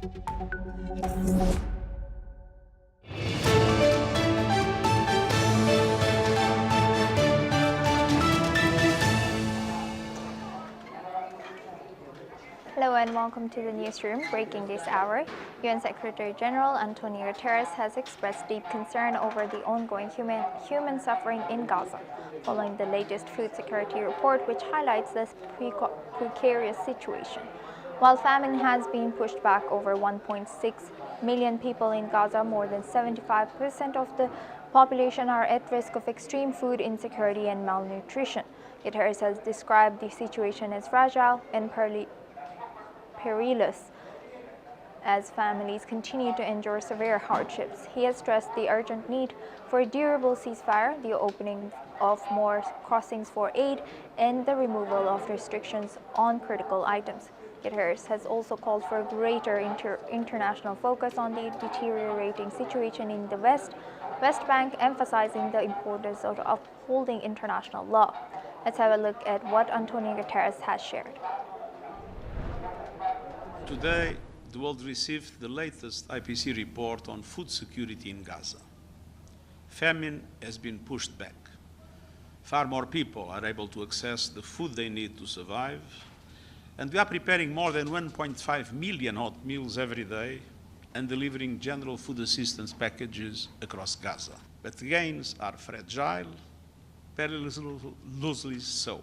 Hello and welcome to the newsroom. Breaking this hour, UN Secretary General Antonio Guterres has expressed deep concern over the ongoing human suffering in Gaza, following the latest food security report, which highlights this precarious situation. While famine has been pushed back over 1.6 million people in Gaza, more than 75% of the population are at risk of extreme food insecurity and malnutrition. Guterres has described the situation as fragile and perilous as families continue to endure severe hardships. He has stressed the urgent need for a durable ceasefire, the opening of more crossings for aid, and the removal of restrictions on critical items. Guterres has also called for greater international focus on the deteriorating situation in the West Bank, emphasizing the importance of upholding international law. Let's have a look at what Antonio Guterres has shared. Today, the world received the latest IPC report on food security in Gaza. Famine has been pushed back. Far more people are able to access the food they need to survive, and we are preparing more than 1.5 million hot meals every day and delivering general food assistance packages across Gaza. But the gains are fragile, perilously so.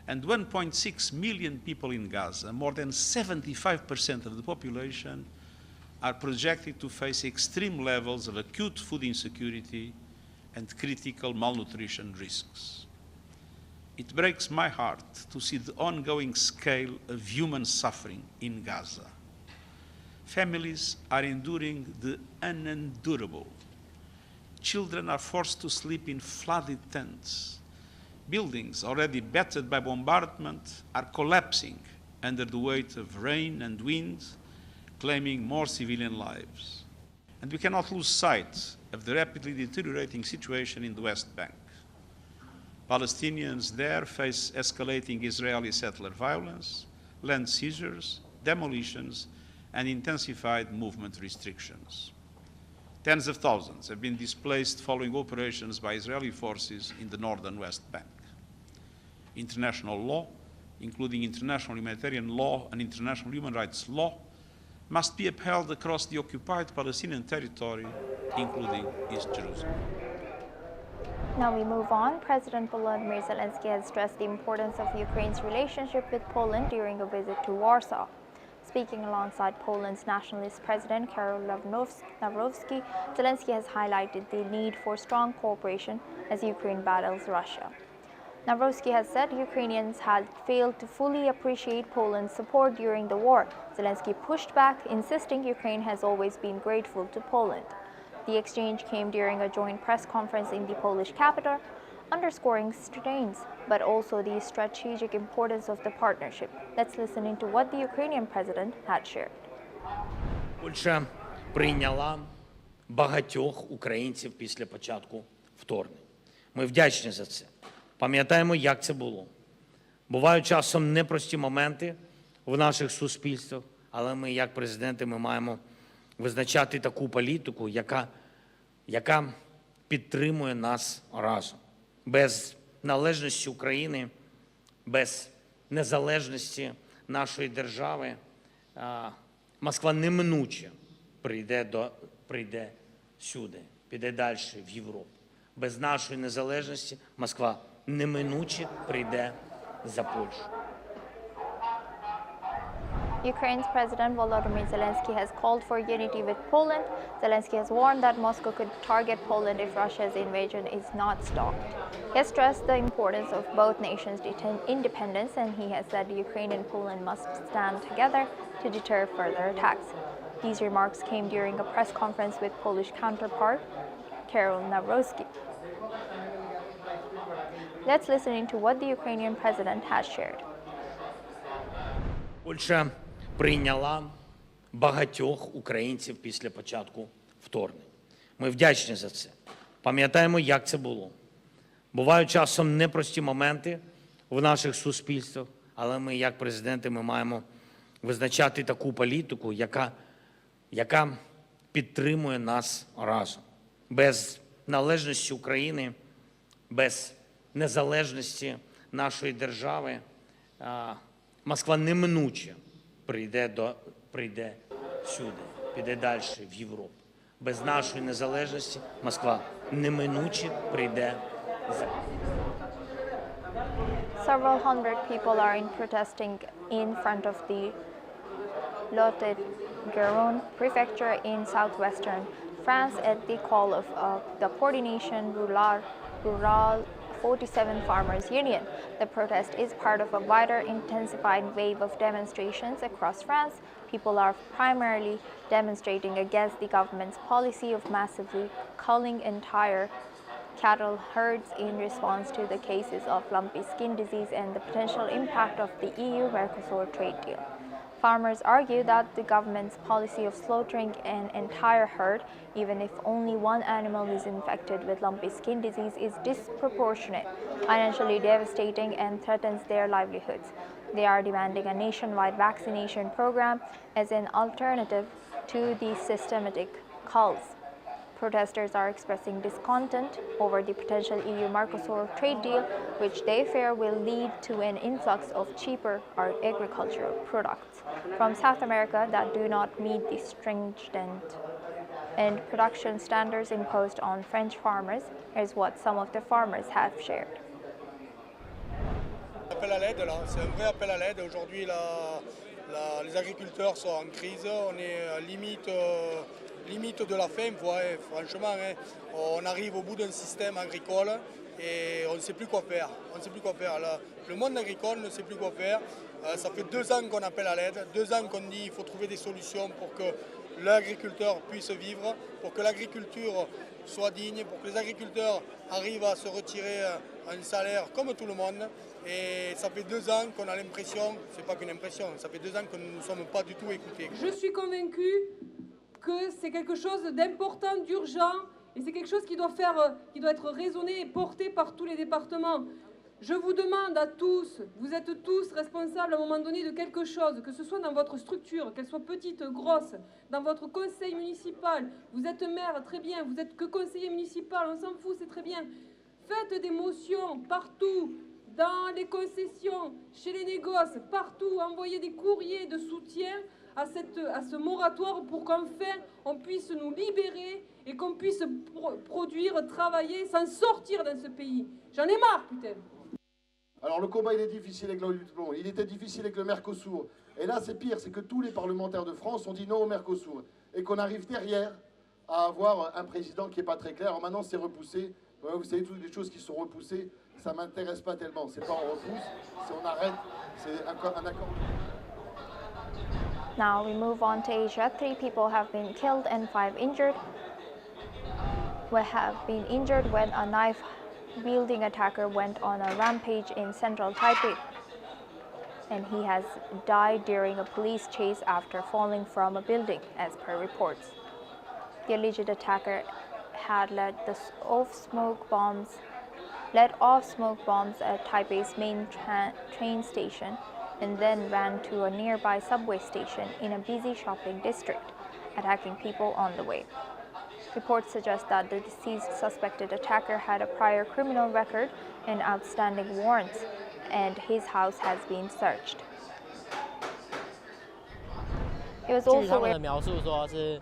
And 1.6 million people in Gaza, more than 75% of the population, are projected to face extreme levels of acute food insecurity and critical malnutrition risks. It breaks my heart to see the ongoing scale of human suffering in Gaza. Families are enduring the unendurable. Children are forced to sleep in flooded tents. Buildings already battered by bombardment are collapsing under the weight of rain and wind, claiming more civilian lives. And we cannot lose sight of the rapidly deteriorating situation in the West Bank. Palestinians there face escalating Israeli settler violence, land seizures, demolitions, and intensified movement restrictions. Tens of thousands have been displaced following operations by Israeli forces in the northern West Bank. International law, including international humanitarian law and international human rights law, must be upheld across the occupied Palestinian territory, including East Jerusalem. Now we move on. President Volodymyr Zelensky has stressed the importance of Ukraine's relationship with Poland during a visit to Warsaw. Speaking alongside Poland's nationalist president Karol Nawrocki, Zelensky has highlighted the need for strong cooperation as Ukraine battles Russia. Nawrocki has said Ukrainians had failed to fully appreciate Poland's support during the war. Zelensky pushed back, insisting Ukraine has always been grateful to Poland. The exchange came during a joint press conference in the Polish capital, underscoring strengths, but also the strategic importance of the partnership. Let's listen into what the Ukrainian president had shared. Польща прийняла багатьох українців після початку вторгнення. Ми вдячні за це. Пам'ятаємо, як це було. Бувають часом непрості моменти в наших суспільствах, але ми, як президенти, ми маємо визначати таку політику, яка підтримує нас разом. Без належності України, без незалежності нашої держави Москва неминуче прийде сюди, піде далі в Європу. Без нашої незалежності Москва неминуче прийде за Польщу. Ukraine's President Volodymyr Zelensky has called for unity with Poland. Zelensky has warned that Moscow could target Poland if Russia's invasion is not stopped. He has stressed the importance of both nations' independence, and he has said Ukraine and Poland must stand together to deter further attacks. These remarks came during a press conference with Polish counterpart Karol Nawrocki. Let's listen into what the Ukrainian president has shared. Польща прийняла багатьох українців після початку вторгнення. Ми вдячні за це. Пам'ятаємо, як це було. Бувають часом непрості моменти в наших суспільствах, але ми, як президенти, ми маємо визначати таку політику, яка підтримує нас разом. Без належності України, без незалежності нашої держави Москва неминуче прийде сюди, піде далі в Європу. Без нашої незалежності Москва неминуче прийде за. Several hundred people are protesting in front of the Lot-et-Garonne prefecture in southwestern France at the call of the Coordination Rural 47 Farmers Union. The protest is part of a wider intensified wave of demonstrations across France. People are primarily demonstrating against the government's policy of massively culling entire cattle herds in response to the cases of lumpy skin disease and the potential impact of the EU-Mercosur trade deal. Farmers argue that the government's policy of slaughtering an entire herd, even if only one animal is infected with lumpy skin disease, is disproportionate, financially devastating, and threatens their livelihoods. They are demanding a nationwide vaccination program as an alternative to the systematic culls. Protesters are expressing discontent over the potential EU-Mercosur trade deal, which they fear will lead to an influx of cheaper agricultural products from South America that do not meet the stringent and production standards imposed on French farmers, is what some of the farmers have shared. Appel à l'aide, là, c'est un vrai appel à l'aide. Aujourd'hui, les agriculteurs sont en crise, on est limite de la fin, franchement, hein, on arrive au bout d'un système agricole et on ne sait plus quoi faire. Le monde agricole ne sait plus quoi faire. Ça fait 2 ans qu'on appelle à l'aide, 2 ans qu'on dit qu'il faut trouver des solutions pour que l'agriculteur puisse vivre, pour que l'agriculture soit digne, pour que les agriculteurs arrivent à se retirer un salaire comme tout le monde. Et ça fait 2 ans qu'on a l'impression, c'est pas qu'une impression, ça fait 2 ans que nous ne sommes pas du tout écoutés. Je suis convaincue que c'est quelque chose d'important, d'urgent, et c'est quelque chose qui doit être raisonné et porté par tous les départements. Je vous demande à tous, vous êtes tous responsables à un moment donné de quelque chose, que ce soit dans votre structure, qu'elle soit petite, grosse, dans votre conseil municipal, vous êtes maire, très bien, vous êtes que conseiller municipal, on s'en fout, c'est très bien. Faites des motions partout, dans les concessions, chez les négoces, partout, envoyez des courriers de soutien à ce moratoire pour qu'enfin on puisse nous libérer et qu'on puisse produire, travailler, s'en sortir dans ce pays. J'en ai marre, putain. Alors le combat il est difficile avec l'ONU, il était difficile avec le Mercosur. Et là c'est pire, c'est que tous les parlementaires de France ont dit non au Mercosur. Et qu'on arrive derrière à avoir un président qui n'est pas très clair. Alors maintenant c'est repoussé. Vous savez, toutes les choses qui sont repoussées, ça ne m'intéresse pas tellement. C'est pas on repousse, c'est on arrête, c'est un accord. Now we move on to Asia. 3 people have been killed and 5 injured. Have been injured when a knife-wielding attacker went on a rampage in central Taipei, and he has died during a police chase after falling from a building, as per reports. The alleged attacker had let off smoke bombs at Taipei's main train station and then ran to a nearby subway station in a busy shopping district, attacking people on the way. Reports suggest that the deceased suspected attacker had a prior criminal record and outstanding warrants, and his house has been searched. It was also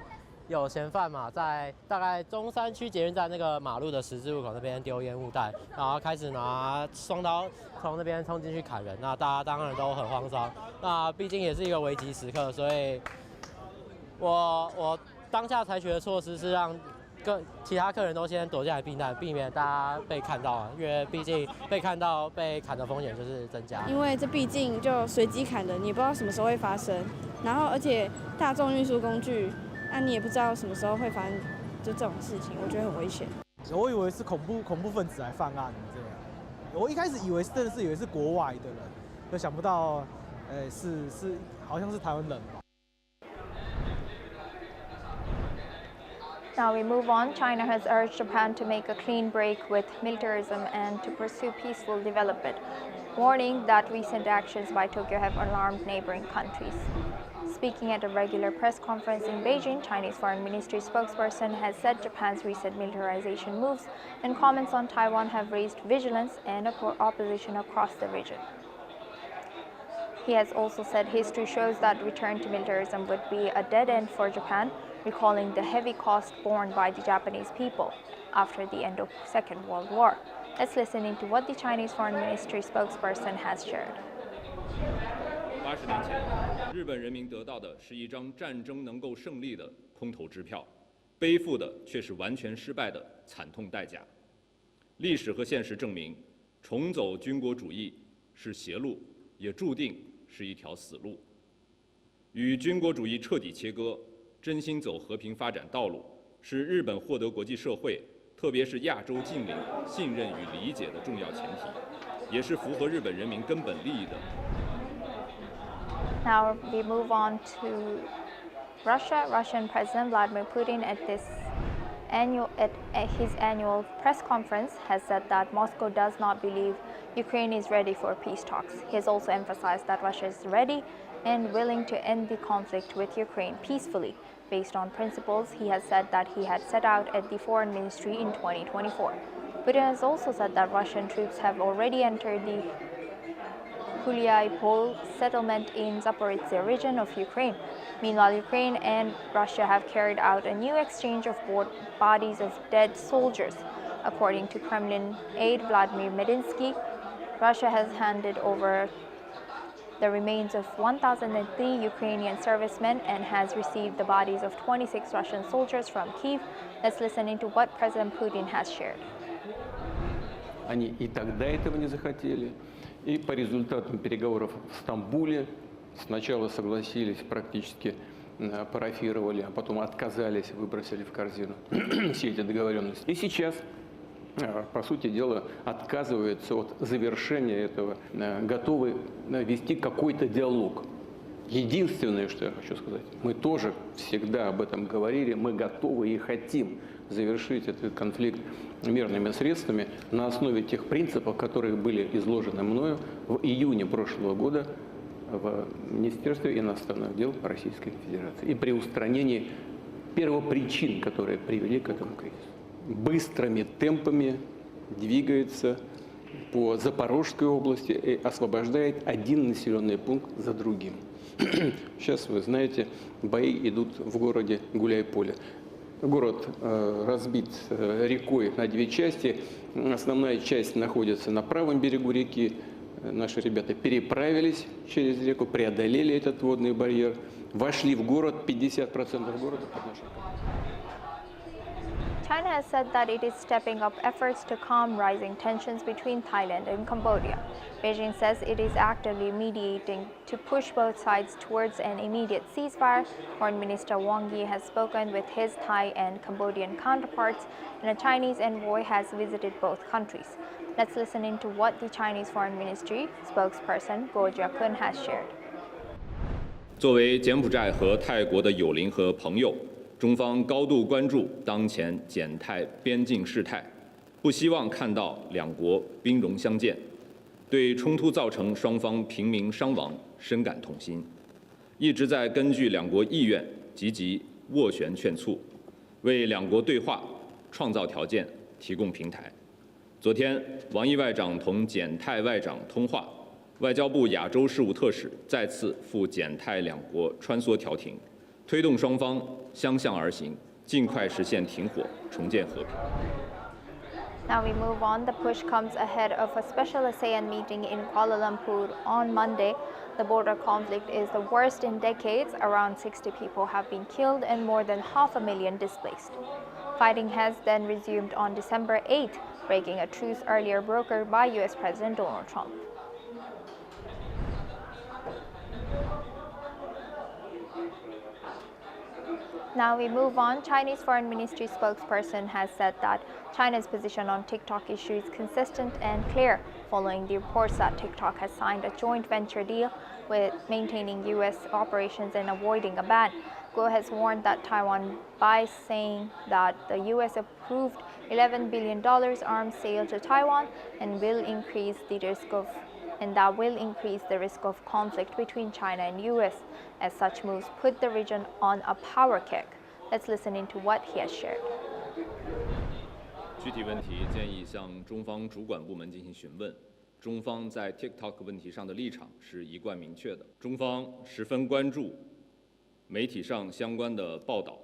有嫌犯嘛，在大概中山区捷运站那个马路的十字路口那边丢烟雾弹，然后开始拿双刀从那边冲进去砍人，那大家当然都很慌张。那毕竟也是一个危急时刻，所以我当下采取的措施是让其他客人都先躲下来避难，避免大家被看到啊，因为毕竟被看到被砍的风险就是增加。因为这毕竟就随机砍人，你不知道什么时候会发生，然后而且大众运输工具。你也不知道什么时候会发生就这种事情，我觉得很危险。我以为是恐怖分子来犯案这样，我一开始以为是国外的人，就想不到，好像是台湾人吧。Now we move on. China has urged Japan to make a clean break with militarism and to pursue peaceful development, warning that recent actions by Tokyo have alarmed neighboring countries. Speaking at a regular press conference in Beijing, Chinese Foreign Ministry spokesperson has said Japan's recent militarization moves and comments on Taiwan have raised vigilance and opposition across the region. He has also said history shows that return to militarism would be a dead end for Japan, recalling the heavy cost borne by the Japanese people after the end of the Second World War. Let's listen into what the Chinese Foreign Ministry spokesperson has shared. 80年前，日本人民得到的是一张战争能够胜利的空头支票，背负的却是完全失败的惨痛代价。历史和现实证明，重走军国主义是邪路，也注定是一条死路。与军国主义彻底切割，真心走和平发展道路，是日本获得国际社会，特别是亚洲近邻信任与理解的重要前提，也是符合日本人民根本利益的。 Now we move on to Russia. Russian President Vladimir Putin at his annual press conference has said that Moscow does not believe Ukraine is ready for peace talks. He has also emphasized that Russia is ready and willing to end the conflict with Ukraine peacefully, based on principles he has said that he had set out at the Foreign Ministry in 2024. Putin has also said that Russian troops have already entered the Kuliai settlement in Zaporizhzhia region of Ukraine. Meanwhile, Ukraine and Russia have carried out a new exchange of bodies of dead soldiers. According to Kremlin aide Vladimir Medinsky, Russia has handed over the remains of 1,003 Ukrainian servicemen and has received the bodies of 26 Russian soldiers from Kyiv. Let's listen into what President Putin has shared. Они и тогда этого не захотели. И по результатам переговоров в Стамбуле сначала согласились, практически парафировали, а потом отказались, выбросили в корзину все эти договоренности. И сейчас, по сути дела, отказываются от завершения этого, готовы вести какой-то диалог. Единственное, что я хочу сказать, мы тоже всегда об этом говорили, мы готовы и хотим завершить этот конфликт мирными средствами на основе тех принципов, которые были изложены мною в июне прошлого года в Министерстве иностранных дел Российской Федерации и при устранении первопричин, которые привели к этому кризису. Быстрыми темпами двигается по Запорожской области и освобождает один населенный пункт за другим. Сейчас, вы знаете, бои идут в городе Гуляйполе. Город разбит рекой на две части. Основная часть находится на правом берегу реки. Наши ребята переправились через реку, преодолели этот водный барьер, вошли в город, 50% города под нашей контролем. China has said that it is stepping up efforts to calm rising tensions between Thailand and Cambodia. Beijing says it is actively mediating to push both sides towards an immediate ceasefire. Foreign Minister Wang Yi has spoken with his Thai and Cambodian counterparts, and a Chinese envoy has visited both countries. Let's listen into what the Chinese Foreign Ministry spokesperson Goh Jiakun has shared. 作为柬埔寨和泰国的友邻和朋友，中方高度关注当前柬泰边境事态，不希望看到两国兵戎相见，对冲突造成双方平民伤亡深感痛心，一直在根据两国意愿积极斡旋劝促，为两国对话创造条件，提供平台。昨天，王毅外长同柬泰外长通话，外交部亚洲事务特使再次赴柬泰两国穿梭调停，推动双方相向而行，尽快实现停火，重建和平。 Now we move on. The push comes ahead of a special ASEAN meeting in Kuala Lumpur on Monday. The border conflict is the worst in decades. Around 60 people have been killed and more than 500,000 displaced. Fighting has then resumed on December 8th, breaking a truce earlier brokered by US President Donald Trump. Now we move on. Chinese Foreign Ministry spokesperson has said that China's position on TikTok issue is consistent and clear, following the reports that TikTok has signed a joint venture deal with maintaining U.S. operations and avoiding a ban. Moscow has warned that Taiwan by saying that the U.S. approved $11 billion arms sale to Taiwan and will increase the risk of conflict between China and U.S. as such moves put the region on a power kick. Let's listen into what he has shared. 具体问题建议向中方主管部门进行询问。中方在 TikTok 问题上的立场是一贯明确的。中方十分关注媒体上相关的报道，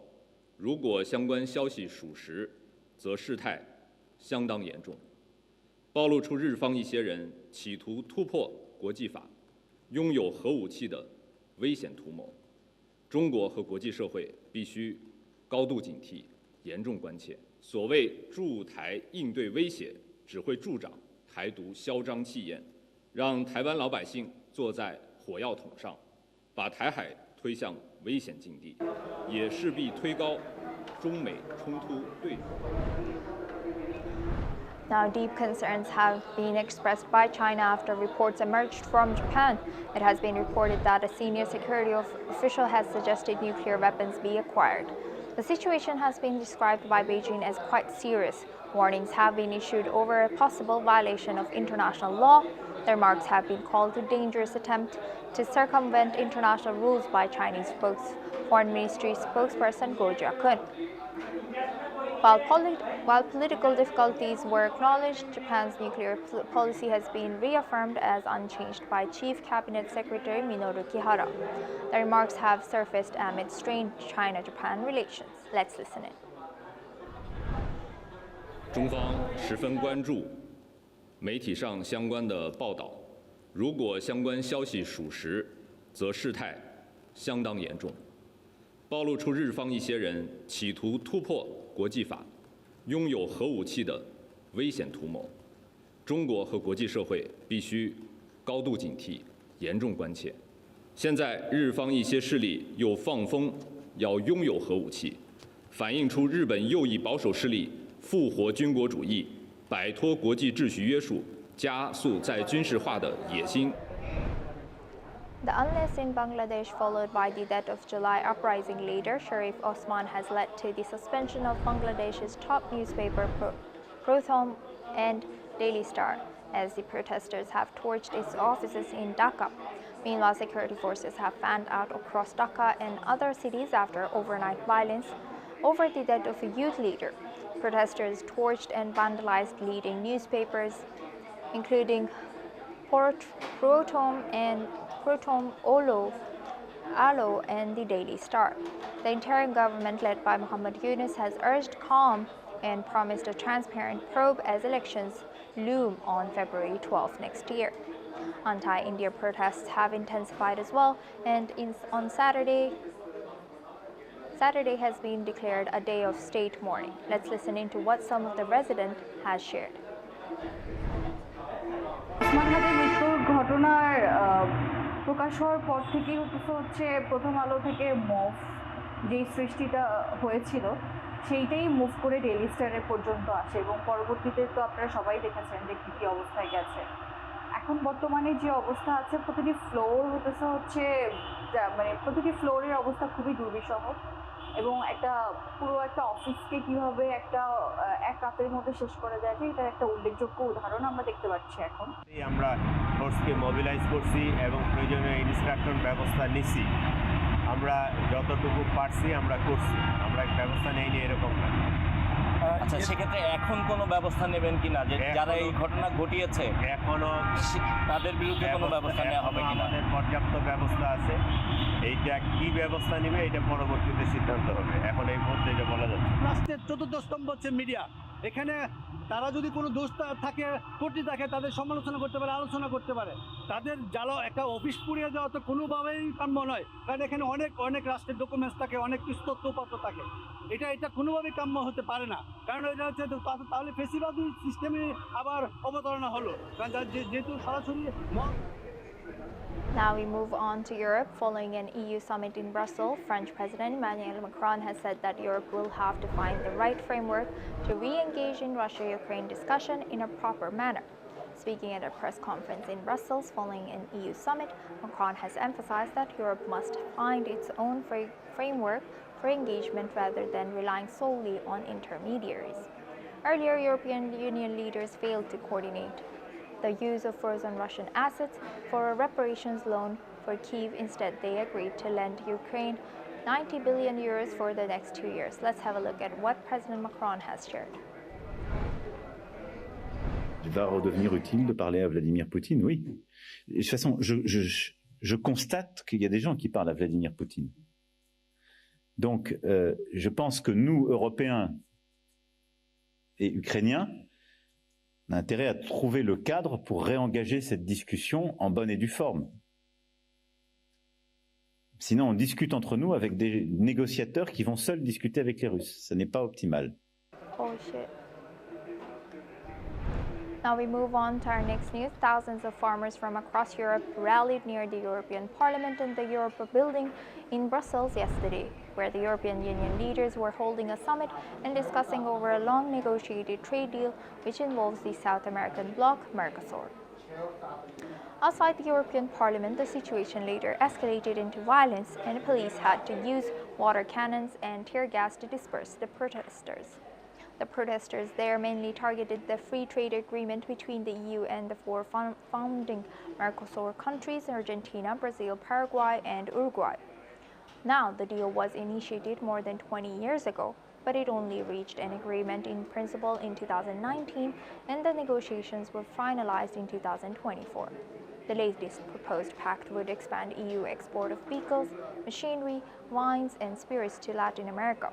如果相关消息属实，则事态相当严重，暴露出日方一些人企图突破国际法、拥有核武器的危险图谋。中国和国际社会必须高度警惕，严重关切。所谓驻台应对威胁，只会助长台独嚣张气焰，让台湾老百姓坐在火药桶上，把台海推向危险境地，也势必推高中美冲突对峙。 Now, deep concerns have been expressed by China after reports emerged from Japan. It has been reported that a senior security official has suggested nuclear weapons be acquired. The situation has been described by Beijing as quite serious. Warnings have been issued over a possible violation of international law. The remarks have been called a dangerous attempt to circumvent international rules by Chinese Foreign Ministry spokesperson Go Jiakun. While political difficulties were acknowledged, Japan's nuclear policy has been reaffirmed as unchanged by Chief Cabinet Secretary Minoru Kihara. The remarks have surfaced amid strained China-Japan relations. Let's listen in. 中方十分关注媒体上相关的报道，如果相关消息属实，则事态相当严重，暴露出日方一些人企图突破国际法、拥有核武器的危险图谋。中国和国际社会必须高度警惕，严重关切。现在日方一些势力又放风要拥有核武器，反映出日本右翼保守势力复活军国主义、摆脱国际秩序约束、加速再军事化的野心。 The unrest in Bangladesh, followed by the death of July uprising leader Sharif Osman, has led to the suspension of Bangladesh's top newspaper Prothom and Daily Star, as the protesters have torched its offices in Dhaka. Meanwhile, security forces have fanned out across Dhaka and other cities after overnight violence over the death of a youth leader. Protesters torched and vandalized leading newspapers, including Prothom Alo, and the Daily Star. The interim government led by Muhammad Yunus has urged calm and promised a transparent probe as elections loom on February 12 next year. Anti-India protests have intensified as well, and on Saturday has been declared a day of state mourning. Let's listen into what some of the residents has shared. প্রকাশ হওয়ার পর থেকেই হচ্ছে প্রথম আলো থেকে move যেই সৃষ্টিটা হয়েছিল সেইটাই মুভ করে ডেইলি স্টারে পর্যন্ত আসে এবং পরবর্তীতে তো আপনারা সবাই দেখেছেন যে কী অবস্থায় গেছে। এখন বর্তমানে যে অবস্থা আছে প্রতিটি ফ্লোর হচ্ছে মানে প্রতিটি ফ্লোরের অবস্থা খুবই দুর্বিষহ এবং পুরো একটা অফিসকে কীভাবে এক রাতের মধ্যে শেষ করা যায় এটার একটা উল্লেখযোগ্য উদাহরণ আমরা দেখতে পাচ্ছি এখন। আমরা ফোর্সকে মোবিলাইজ করছি এবং প্রয়োজনীয় ইনস্ট্রাকশন ব্যবস্থা নিচ্ছি, আমরা যতটুকু পারছি আমরা করছি, আমরা ব্যবস্থা নেইনি এরকম না। আচ্ছা, সেক্ষেত্রে এখন কোনো ব্যবস্থা নেবেন কিনা যে যারা এই ঘটনা ঘটিয়েছে এখনো তাদের বিরুদ্ধে কোনো ব্যবস্থা নেওয়া হবে কিনা? আমাদের পর্যাপ্ত ব্যবস্থা আছে, এইটা কি ব্যবস্থা নেবে এটা পরবর্তীতে সিদ্ধান্ত হবে, এখন এই মুহূর্তে এটা বলা যাচ্ছে। রাষ্ট্রের চতুর্থ স্তম্ভ হচ্ছে মিডিয়া। এখানে তারা যদি কোনো দোষ থাকে ত্রুটি থাকে তাদের সমালোচনা করতে পারে, আলোচনা করতে পারে। তাদের জ্বালা একটা অফিস পুড়িয়ে দেওয়া তো কোনোভাবেই কাম্য নয়, কারণ এখানে অনেক রাষ্ট্রের ডকুমেন্টস থাকে, অনেক তথ্যপত্র থাকে, এটা কোনোভাবেই কাম্য হতে পারে না। কারণ এটা হচ্ছে তাহলে ফেসিবাদী সিস্টেমে আবার অবতারণা হলো, কারণ যেহেতু সরাসরি। Now we move on to Europe. Following an EU summit in Brussels, French President Emmanuel Macron has said that Europe will have to find the right framework to re-engage in Russia-Ukraine discussion in a proper manner. Speaking at a press conference in Brussels following an EU summit, Macron has emphasized that Europe must find its own framework for engagement rather than relying solely on intermediaries. Earlier, European Union leaders failed to coordinate the use of frozen Russian assets for a reparations loan for Kyiv. Instead, they agreed to lend Ukraine 90 billion euros for the next 2 years. Let's have a look at what President Macron has shared. Il va redevenir utile de parler à Vladimir Poutine, oui. Et de toute façon, je constate qu'il y a des gens qui parlent à Vladimir Poutine. Donc, je pense que nous, Européens et Ukrainiens, on a intérêt à trouver le cadre pour réengager cette discussion en bonne et due forme. Sinon, on discute entre nous avec des négociateurs qui vont seuls discuter avec les Russes. Ce n'est pas optimal. Oh shit. Now we move on to our next news. Thousands of farmers from across Europe rallied near the European Parliament in the Europa building in Brussels yesterday, where the European Union leaders were holding a summit and discussing over a long negotiated trade deal which involves the South American bloc, Mercosur. Outside the European Parliament, the situation later escalated into violence and police had to use water cannons and tear gas to disperse the protesters. The protesters there mainly targeted the free trade agreement between the EU and the four founding Mercosur countries, Argentina, Brazil, Paraguay, and Uruguay. Now, the deal was initiated more than 20 years ago, but it only reached an agreement in principle in 2019, and the negotiations were finalized in 2024. The latest proposed pact would expand EU export of vehicles, machinery, wines, and spirits to Latin America,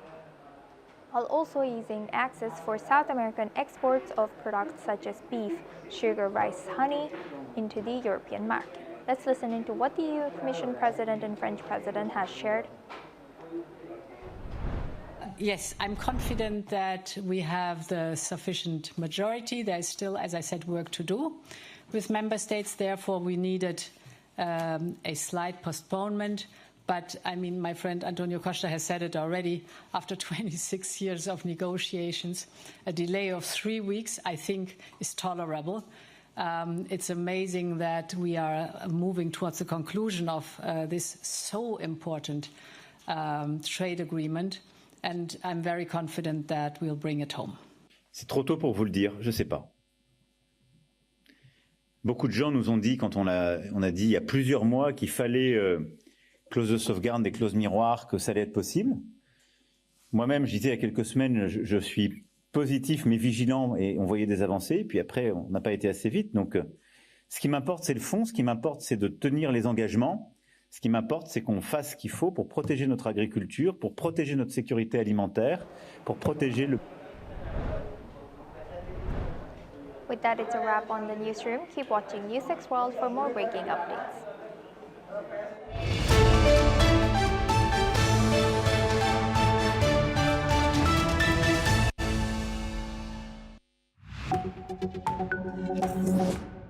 while also easing access for South American exports of products such as beef, sugar, rice, honey into the European market. Let's listen into what the EU Commission President and French President has shared. Yes, I'm confident that we have the sufficient majority. There is still, as I said, work to do with member states. Therefore, we needed a slight postponement. But, I mean, my friend Antonio Costa has said it already. After 26 years of negotiations, a delay of 3 weeks, I think, is tolerable. It's amazing that we are moving towards the conclusion of this so important trade agreement. And I'm very confident that we'll bring it home. C'est trop tôt pour vous le dire, je ne sais pas. Beaucoup de gens nous ont dit, quand on a dit il y a plusieurs mois qu'il fallait clause de sauvegarde, des clauses miroirs, que ça allait être possible. Moi-même, je disais il y a quelques semaines, je suis positif mais vigilant et on voyait des avancées. Puis après, on n'a pas été assez vite. Donc, ce qui m'importe, c'est le fond. Ce qui m'importe, c'est de tenir les engagements. Ce qui m'importe, c'est qu'on fasse ce qu'il faut pour protéger notre agriculture, pour protéger notre sécurité alimentaire, pour protéger le... With that, it's a wrap on the newsroom. Keep watching NewsX World for more breaking updates. Thank you.